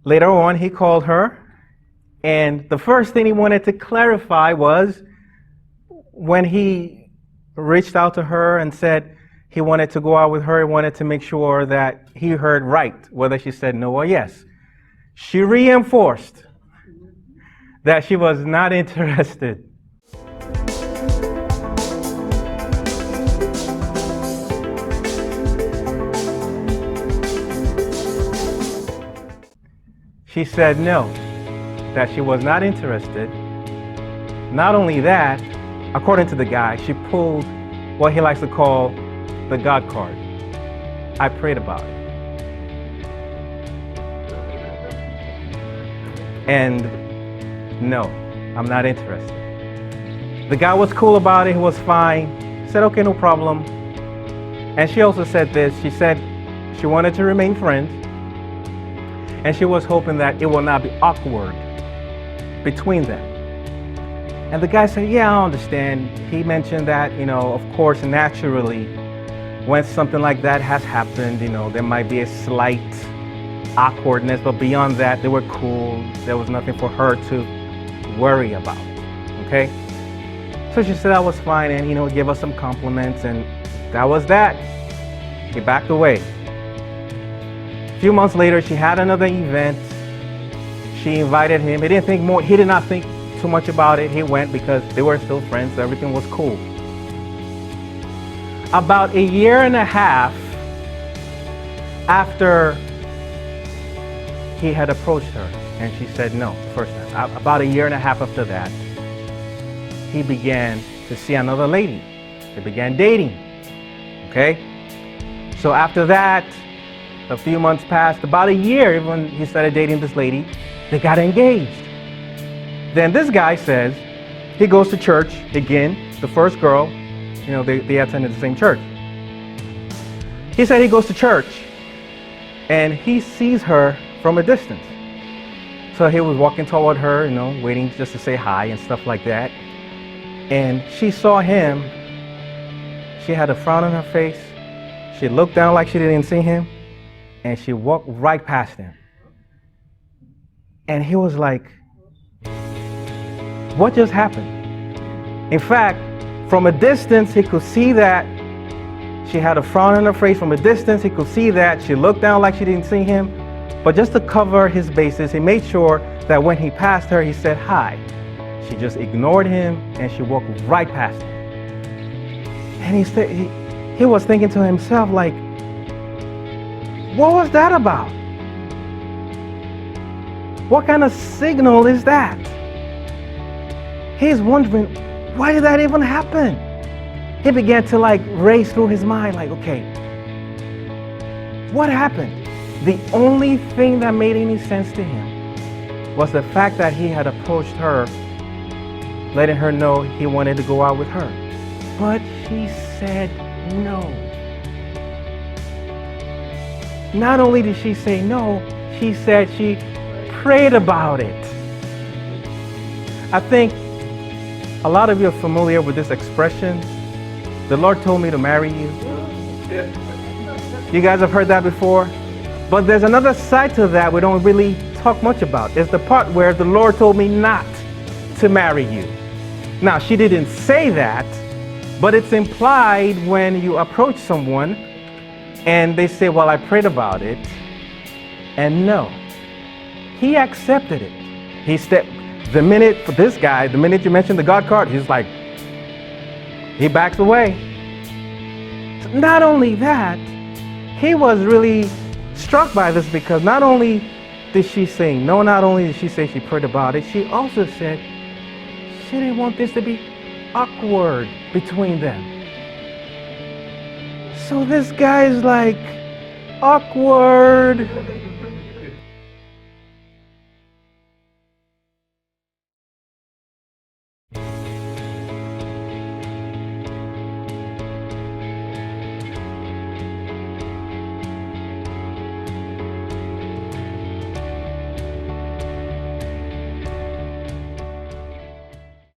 Later on, he called her, and the first thing he wanted to clarify was when he reached out to her and said he wanted to go out with her, he wanted to make sure that he heard right, whether she said no or yes. She reinforced that she was not interested. She said no, that she was not interested. Not only that, according to the guy, she pulled what he likes to call the God card. I prayed about it. And no, I'm not interested. The guy was cool about it, he was fine. He said, okay, no problem. And she also said this, she said she wanted to remain friends, and she was hoping that it will not be awkward between them. And the guy said, yeah, I understand. He mentioned that, of course, naturally, when something like that has happened, there might be a slight awkwardness, but beyond that, they were cool. There was nothing for her to worry about, okay? So she said that was fine, and, gave us some compliments, and that was that. He backed away. A few months later, she had another event. She invited him. He did not think too much about it. He went because they were still friends, so everything was cool. About a year and a half after he had approached her and she said no first time, about a year and a half after that, he began to see another lady. They began dating, okay? So after that, a few months passed, about a year when he started dating this lady, they got engaged. Then this guy says he goes to church again, the first girl, they attended the same church. He said he goes to church and he sees her from a distance. So he was walking toward her, waiting just to say hi and stuff like that. And she saw him. She had a frown on her face. She looked down like she didn't see him, and she walked right past him. And he was like, what just happened? In fact, from a distance, he could see that she had a frown on her face. From a distance, he could see that she looked down like she didn't see him. But just to cover his bases, he made sure that when he passed her, he said hi. She just ignored him and she walked right past him. And he was thinking to himself, like, what was that about? What kind of signal is that? He's wondering, why did that even happen? He began to race through his mind, okay, what happened? The only thing that made any sense to him was the fact that he had approached her, letting her know he wanted to go out with her. But she said no. Not only did she say no, she said she prayed about it. I think a lot of you are familiar with this expression, the Lord told me to marry you. You guys have heard that before? But there's another side to that we don't really talk much about. It's the part where the Lord told me not to marry you. Now, she didn't say that, but it's implied when you approach someone and they say, well, I prayed about it, and no. He accepted it. He stepped, the minute you mention the God card, he's like, he backs away. So not only that, he was really struck by this because not only did she say no, not only did she say she prayed about it, she also said she didn't want this to be awkward between them. So this guy is like, awkward,